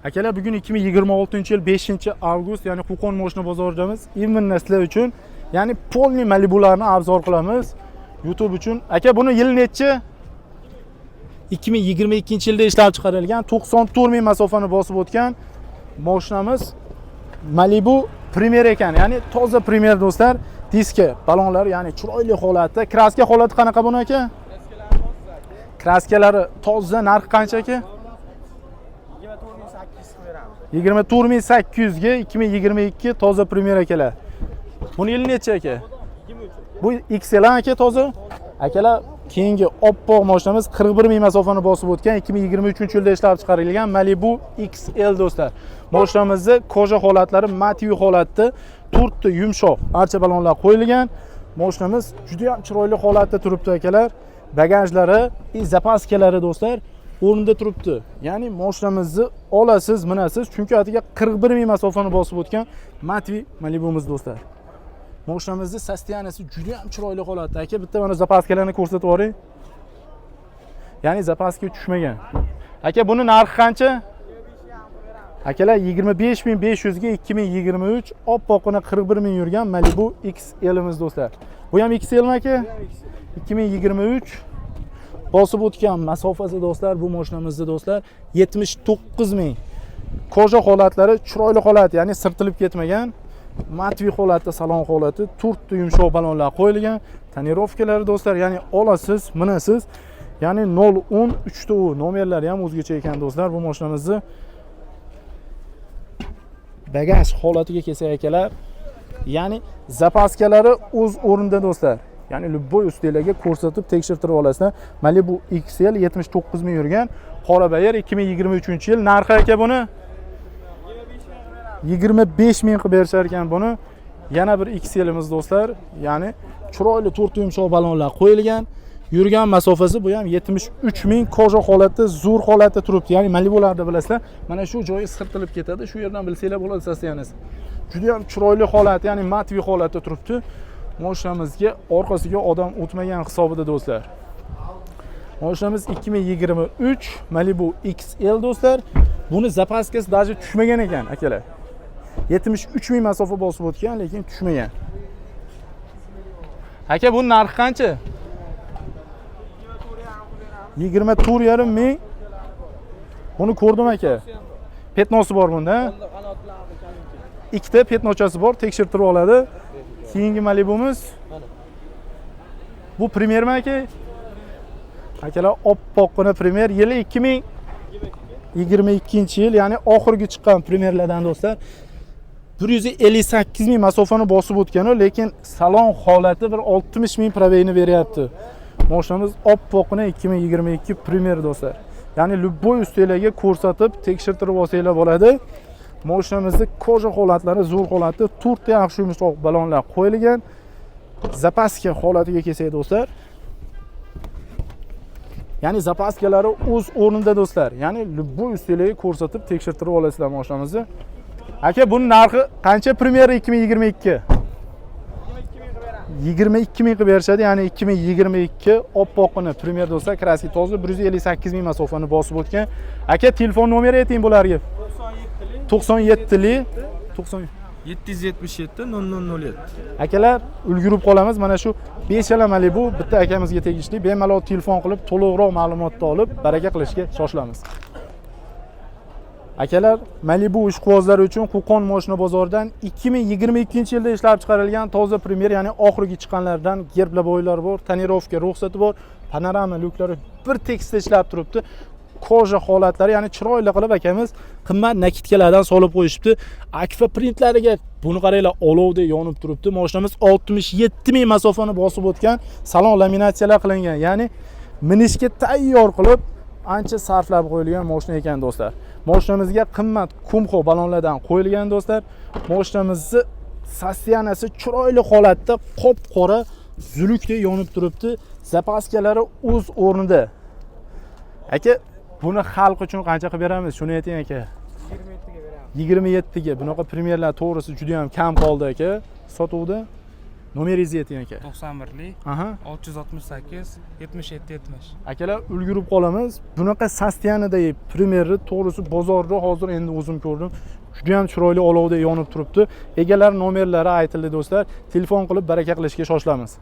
Akalar, bugun 2026-yil 5-avgust, ya'ni Qo'qon moshina bozoridamiz. Imminni sizlar uchun, ya'ni polni Malibularni obzor qilamiz YouTube uchun. Aka, buni yil nechi? 2022-yilda ishlab chiqarilgan, 94 ming masofani bosib o'tgan moshinamiz Malibu Premier ekan. Ya'ni toza Premier do'stlar. Diski, balonlar, ya'ni chiroyli holatda. Kraska holati qanaqa buni aka? Kraskalari toza, narxi qancha aka? 24800 ga 2022 toza Premier akalar. Buni yil necha aka? Bu XL aka toza. Akalar, keyingi oppoq mashinamiz 41 ming masofani bosib o'tgan 2023-yilda ishlab chiqarilgan Malibu XL do'stlar. Mashinamizda koja holatlari matviy holatda, turtdi yumshoq barcha balonlar qo'yilgan. Mashinamiz juda ham chiroyli holatda turibdi akalar. Bagajlari, zapaskalari do'stlar o'rnida turibdi. Ya'ni mashinamizni olasiz, minasiz, chunki atiga 41 ming masofani bosib o'tgan matviy Malibu'miz do'stlar. Mashinamizning sostoyaniyasi juda ham chiroyli holatda. Aka, bitta mana zapaskalarni ko'rsatib yuboring. Ya'ni zapaska tushmagan. Aka, buni narxi qancha? Akalar, 25500 ga 2023 oppoqina 41 ming yurgan Malibu XL'imiz do'stlar. Bu ham XLmi aka? 2023 bosib o'tgan masofasi do'stlar, bu mashinamizda do'stlar 79 ming. Koja holatlari chiroyli holat, ya'ni sirtilib ketmagan. Matviy holatda, salon holati, turtdi yumshoq balonlar qo'yilgan. Tonirovkalari do'stlar, ya'ni olasiz, minasiz. Ya'ni 013 U nomerlari ham o'zgacha ekan do'stlar. Bu mashinamizni bagaj holatiga kelsak akalar, ya'ni zapaskalari o'z o'rnida do'stlar. Ya'ni любой ustinglarga ko'rsatib tekshirtirib olasizlar. Malibu XL 79 ming yurgan, qora bayir 2023-yil. Narxi aka buni 25 ming qilib berishar ekan buni. Yana bir XL'imiz do'stlar. Ya'ni chiroyli to'rt yumshoq balonlar qo'yilgan. Yurgan masofasi bu ham 73 ming, koja holatda, zo'r holatda turibdi. Ya'ni Malibularda bilasizlar, mana shu joyi sirtilib ketadi. Shu yerdan bilsanglar bo'ladi sostoyaniyasi. Juda ham chiroyli holat, ya'ni matviy holatda turibdi. Mashinamizga orqasiga odam o'tmagan hisobida do'stlar. Mashinamiz 2023 Malibu XL do'stlar. Buni zapaskasi даже tushmagan ekan akalar. 73 ming masofa bosib o'tgan, lekin tushmagan. Aka, bu narxi qancha? 24,5 ming. Buni ko'rdim aka. Petnosi bor bunda. Ikkita petnochasi bor, tekshirtirib oladi. Keyingi Malibu'miz. Bu Premiermi aka? Akalar, oppoqqina Premier, yili 2022-yil, ya'ni oxirgi chiqqan Premierlardan do'stlar. 158 ming masofani bosib o'tgan, lekin salon holati bir 60 ming probeyni beryapti. Mashinamiz oppoqqina 2022 Premier do'stlar. Ya'ni любой ustinglarga ko'rsatib tekshirtirib olsanglar bo'ladi. Mashinamizda koja holatlari zo'r holatda, to'rtta yaxshi yumshoq balonlar qo'yilgan. Zapaska holatiga kelsak do'stlar. Ya'ni zapaskalari o'z o'rnida do'stlar. Ya'ni любой ustinglarga ko'rsatib tekshirtirib olasizlar mashinamizni. Aka, buni narxi qancha Premier 2022? 22 ming qilib berishadi. Ya'ni 2022 oppoqqina Premier do'stlar, kraski toza, 158 ming masofani bosib o'tgan. Aka, telefon nomeri ayting bularga. 97 777 0007. Akalar, ulgurib qolamiz. Mana shu 5 Malibu bitta akamizga tegishli. Bemalol telefon qilib, to'liqroq ma'lumotni olib, baraka qilishga shoshilamiz. Akalar, Malibu ishqibozlari uchun Qo'qon moshina bozoridan 2022-yilda ishlab chiqarilgan toza Premier, ya'ni oxirgi chiqqanlardan gerblar bo'ylari bor, tonirovka ruxsati bor, panorama lyuklari bir tekisda ishlab turibdi. Koja holatlari, ya'ni chiroyli qilib akamiz qimmat nakitkalardan solib qo'yishibdi. Akfa printlariga buni qaranglar, olovdek yonib turibdi. Mashinamiz 67 ming masofani bosib o'tgan, salon laminatsiyalar qilingan. Ya'ni minishga tayyor qilib ancha sarflab qo'yilgan mashina ekan do'stlar. Mashinamizga qimmat kumxo balonlardan qo'yilgan do'stlar. Mashinamizning sostoyaniyasi chiroyli holatda, qop-qora zulukdek yonib turibdi. Zapaskalari o'z o'rnida. Aka, buni xalq uchun qancha qilib beramiz? Shuni ayting aka. 27 ga. Bunaqa Premierlar to'g'risi juda ham kam qoldi aka sotuvda. Nomeringizni ayting aka. 91lik Aha. 668 77 70. Akalar ulgurib qolamiz. Bunaqa Sastianidagi primerni to'g'risi bozorda hozir endi o'zim ko'rdim. Juda ham chiroyli olovda yonib turibdi. Egalar nomerlari aytildi do'stlar. Telefon qilib baraka qilishga shoshilamiz.